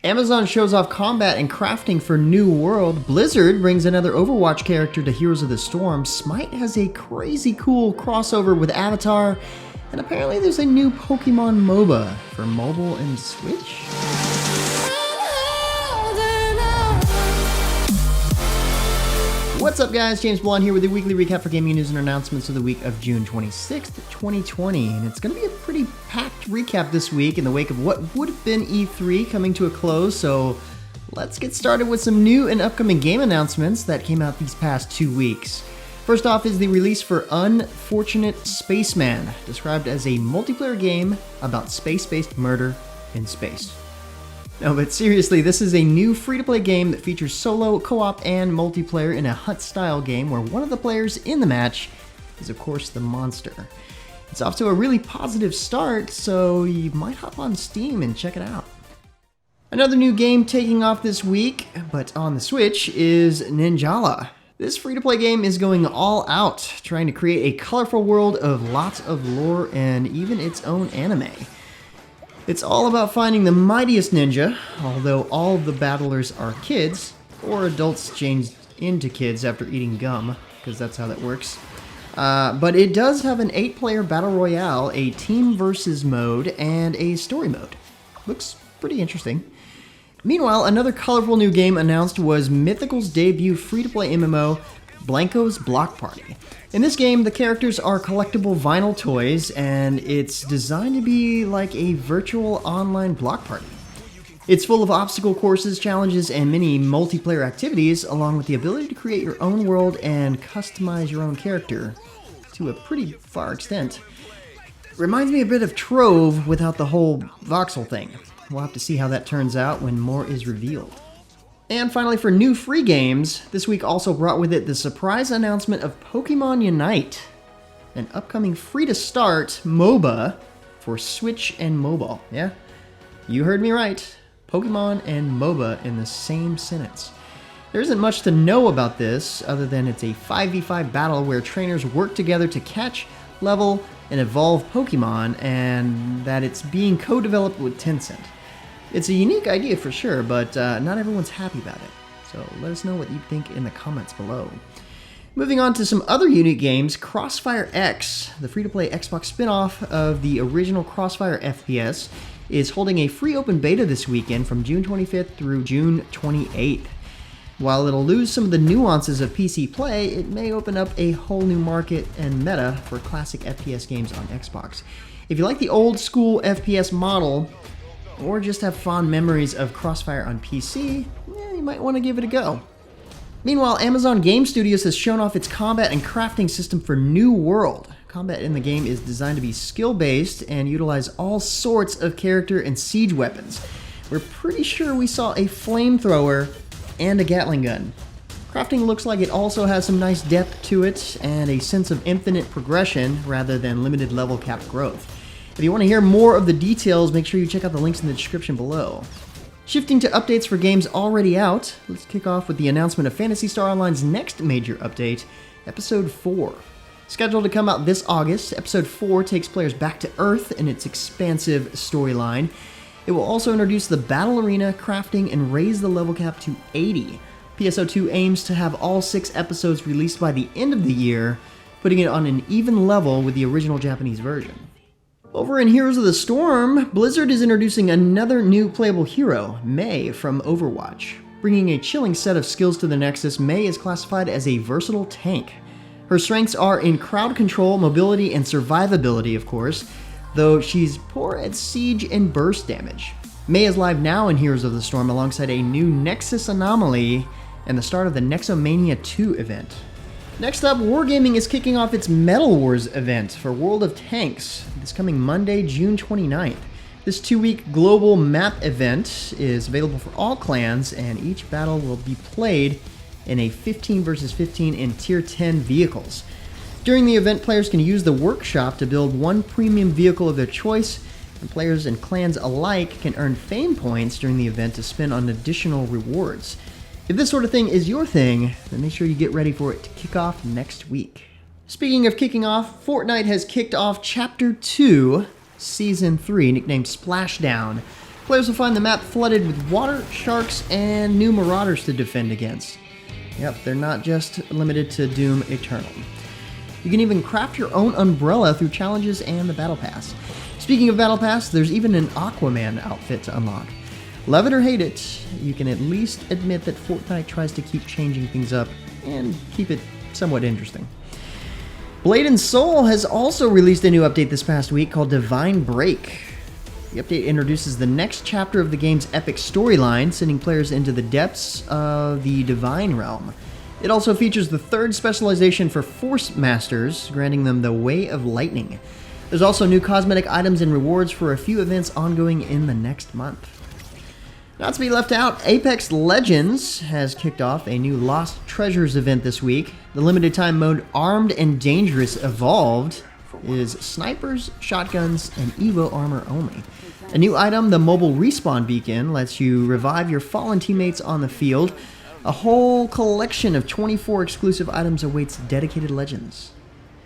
Amazon shows off combat and crafting for New World. Blizzard brings another Overwatch character to Heroes of the Storm. SMITE has a crazy cool crossover with Avatar. And apparently there's a new Pokemon MOBA for mobile and Switch. What's up guys, James Blonde here with the weekly recap for gaming news and announcements of the week of June 26th, 2020. And it's going to be a pretty packed recap this week in the wake of what would have been E3 coming to a close. So let's get started with some new and upcoming game announcements that came out these past 2 weeks. First off is the release for Unfortunate Spaceman, described as a multiplayer game about space-based murder in space. No, but seriously, this is a new free-to-play game that features solo, co-op, and multiplayer in a hut-style game where one of the players in the match is, of course, the monster. It's off to a really positive start, so you might hop on Steam and check it out. Another new game taking off this week, but on the Switch, is Ninjala. This free-to-play game is going all out, trying to create a colorful world of lots of lore and even its own anime. It's all about finding the mightiest ninja, although all of the battlers are kids, or adults changed into kids after eating gum, because that's how that works. But it does have an 8-player battle royale, a team versus mode, and a story mode. Looks pretty interesting. Meanwhile, another colorful new game announced was Mythical's debut free-to-play MMO, Blankos Block Party. In this game, the characters are collectible vinyl toys, and it's designed to be like a virtual online block party. It's full of obstacle courses, challenges, and many multiplayer activities, along with the ability to create your own world and customize your own character to a pretty far extent. Reminds me a bit of Trove without the whole voxel thing. We'll have to see how that turns out when more is revealed. And finally, for new free games, this week also brought with it the surprise announcement of Pokemon Unite, an upcoming free-to-start MOBA for Switch and mobile. Yeah, you heard me right. Pokemon and MOBA in the same sentence. There isn't much to know about this other than it's a 5v5 battle where trainers work together to catch, level, and evolve Pokemon, and that it's being co-developed with Tencent. It's a unique idea for sure, but not everyone's happy about it. So let us know what you think in the comments below. Moving on to some other unique games, CrossfireX, the free-to-play Xbox spin-off of the original Crossfire FPS, is holding a free open beta this weekend from June 25th through June 28th. While it'll lose some of the nuances of PC play, it may open up a whole new market and meta for classic FPS games on Xbox. If you like the old school FPS model, or just have fond memories of Crossfire on PC, you might want to give it a go. Meanwhile, Amazon Game Studios has shown off its combat and crafting system for New World. Combat in the game is designed to be skill-based and utilize all sorts of character and siege weapons. We're pretty sure we saw a flamethrower and a Gatling gun. Crafting looks like it also has some nice depth to it and a sense of infinite progression rather than limited level cap growth. If you want to hear more of the details, make sure you check out the links in the description below. Shifting to updates for games already out, let's kick off with the announcement of Phantasy Star Online's next major update, Episode 4. Scheduled to come out this August, Episode 4 takes players back to Earth in its expansive storyline. It will also introduce the battle arena, crafting, and raise the level cap to 80. PSO2 aims to have all 6 episodes released by the end of the year, putting it on an even level with the original Japanese version. Over in Heroes of the Storm, Blizzard is introducing another new playable hero, Mei from Overwatch. Bringing a chilling set of skills to the Nexus, Mei is classified as a versatile tank. Her strengths are in crowd control, mobility, and survivability, of course, though she's poor at siege and burst damage. Mei is live now in Heroes of the Storm alongside a new Nexus anomaly and the start of the Nexomania 2 event. Next up, Wargaming is kicking off its Metal Wars event for World of Tanks this coming Monday, June 29th. This 2-week global map event is available for all clans, and each battle will be played in a 15 versus 15 in Tier 10 vehicles. During the event, players can use the workshop to build one premium vehicle of their choice, and players and clans alike can earn fame points during the event to spend on additional rewards. If this sort of thing is your thing, then make sure you get ready for it to kick off next week. Speaking of kicking off, Fortnite has kicked off Chapter 2, Season 3, nicknamed Splashdown. Players will find the map flooded with water, sharks, and new marauders to defend against. Yep, they're not just limited to Doom Eternal. You can even craft your own umbrella through challenges and the Battle Pass. Speaking of Battle Pass, there's even an Aquaman outfit to unlock. Love it or hate it, you can at least admit that Fortnite tries to keep changing things up and keep it somewhat interesting. Blade and Soul has also released a new update this past week called Divine Break. The update introduces the next chapter of the game's epic storyline, sending players into the depths of the Divine Realm. It also features the third specialization for Force Masters, granting them the Way of Lightning. There's also new cosmetic items and rewards for a few events ongoing in the next month. Not to be left out, Apex Legends has kicked off a new Lost Treasures event this week. The limited time mode Armed and Dangerous Evolved is snipers, shotguns, and Evo armor only. A new item, the Mobile Respawn Beacon, lets you revive your fallen teammates on the field. A whole collection of 24 exclusive items awaits dedicated legends.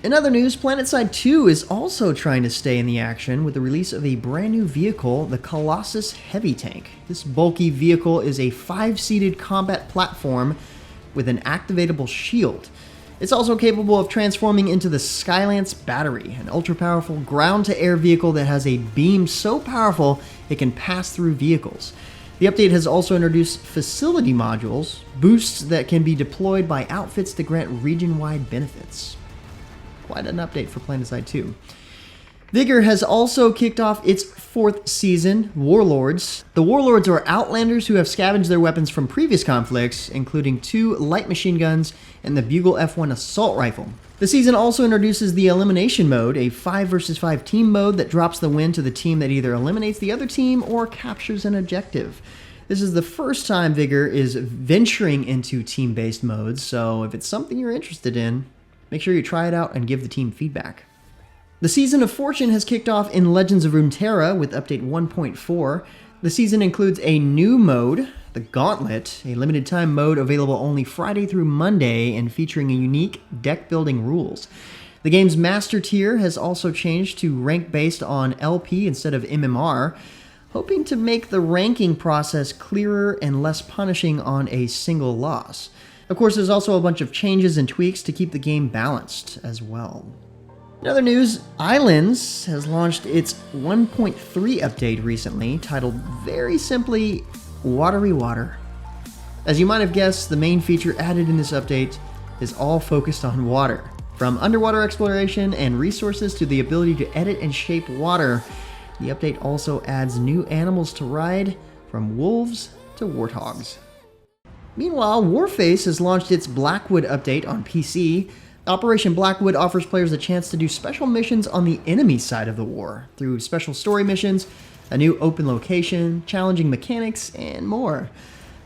In other news, Planetside 2 is also trying to stay in the action with the release of a brand new vehicle, the Colossus Heavy Tank. This bulky vehicle is a 5-seated combat platform with an activatable shield. It's also capable of transforming into the Skylance Battery, an ultra-powerful ground-to-air vehicle that has a beam so powerful it can pass through vehicles. The update has also introduced facility modules, boosts that can be deployed by outfits to grant region-wide benefits. Quite an update for Planetside 2. Vigor has also kicked off its 4th season, Warlords. The Warlords are Outlanders who have scavenged their weapons from previous conflicts, including 2 light machine guns and the Bugle F1 assault rifle. The season also introduces the Elimination Mode, a 5 versus 5 team mode that drops the win to the team that either eliminates the other team or captures an objective. This is the first time Vigor is venturing into team-based modes, so if it's something you're interested in, make sure you try it out and give the team feedback. The Season of Fortune has kicked off in Legends of Runeterra with update 1.4. The season includes a new mode, the Gauntlet, a limited time mode available only Friday through Monday and featuring a unique deck building rules. The game's master tier has also changed to rank based on LP instead of MMR, hoping to make the ranking process clearer and less punishing on a single loss. Of course, there's also a bunch of changes and tweaks to keep the game balanced as well. In other news, Ylands has launched its 1.3 update recently, titled very simply, Watery Water. As you might have guessed, the main feature added in this update is all focused on water. From underwater exploration and resources to the ability to edit and shape water, the update also adds new animals to ride, from wolves to warthogs. Meanwhile, Warface has launched its Blackwood update on PC. Operation Blackwood offers players a chance to do special missions on the enemy side of the war, through special story missions, a new open location, challenging mechanics, and more.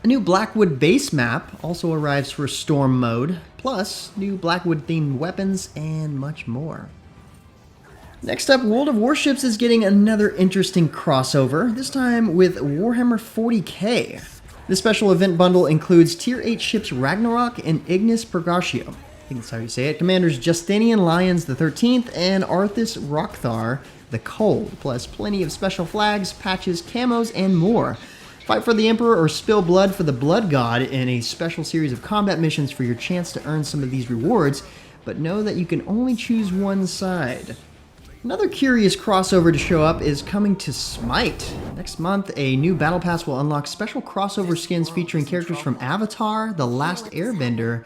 A new Blackwood base map also arrives for Storm mode, plus new Blackwood-themed weapons, and much more. Next up, World of Warships is getting another interesting crossover, this time with Warhammer 40k. This special event bundle includes Tier 8 ships Ragnarok and Ignis Purgatio. I think that's how you say it. Commanders Justinian Lyons the 13th and Arthas Rockthar the Cold, plus plenty of special flags, patches, camos, and more. Fight for the Emperor or spill blood for the Blood God in a special series of combat missions for your chance to earn some of these rewards, but know that you can only choose one side. Another curious crossover to show up is coming to SMITE. Next month, a new Battle Pass will unlock special crossover skins featuring characters from Avatar, The Last Airbender,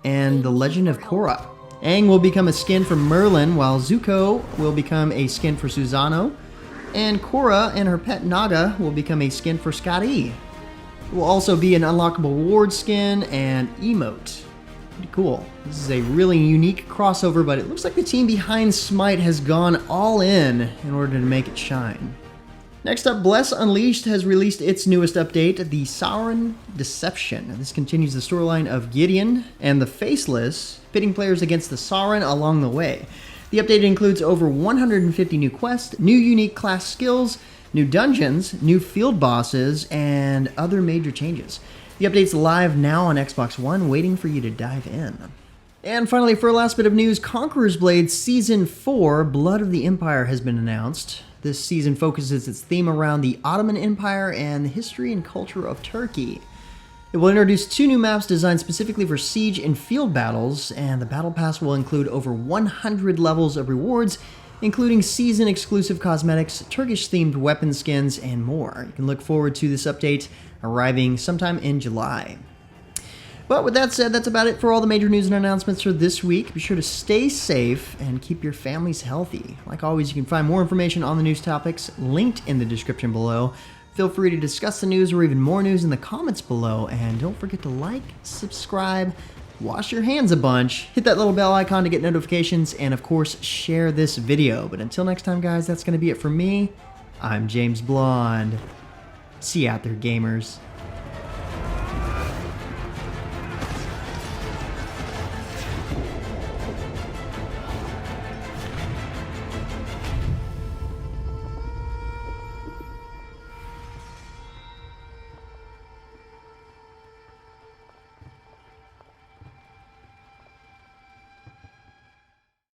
and The Legend of Korra. Aang will become a skin for Merlin, while Zuko will become a skin for Susanoo, and Korra and her pet Naga will become a skin for Skadi. There will also be an unlockable reward skin and emote. Pretty cool. This is a really unique crossover, but it looks like the team behind SMITE has gone all in order to make it shine. Next up, Bless Unleashed has released its newest update, the Saurin Deception. This continues the storyline of Gideon and the Faceless, pitting players against the Saurin along the way. The update includes over 150 new quests, new unique class skills, new dungeons, new field bosses, and other major changes. The update's live now on Xbox One, waiting for you to dive in. And finally, for a last bit of news, Conqueror's Blade Season 4, Blood of the Empire has been announced. This season focuses its theme around the Ottoman Empire and the history and culture of Turkey. It will introduce 2 new maps designed specifically for siege and field battles, and the Battle Pass will include over 100 levels of rewards, including season-exclusive cosmetics, Turkish-themed weapon skins, and more. You can look forward to this update arriving sometime in July. But with that said, that's about it for all the major news and announcements for this week. Be sure to stay safe and keep your families healthy. Like always, you can find more information on the news topics linked in the description below. Feel free to discuss the news or even more news in the comments below. And don't forget to like, subscribe, wash your hands a bunch, hit that little bell icon to get notifications, and of course, share this video. But until next time, guys, that's going to be it for me. I'm James Blonde. See you out there, gamers.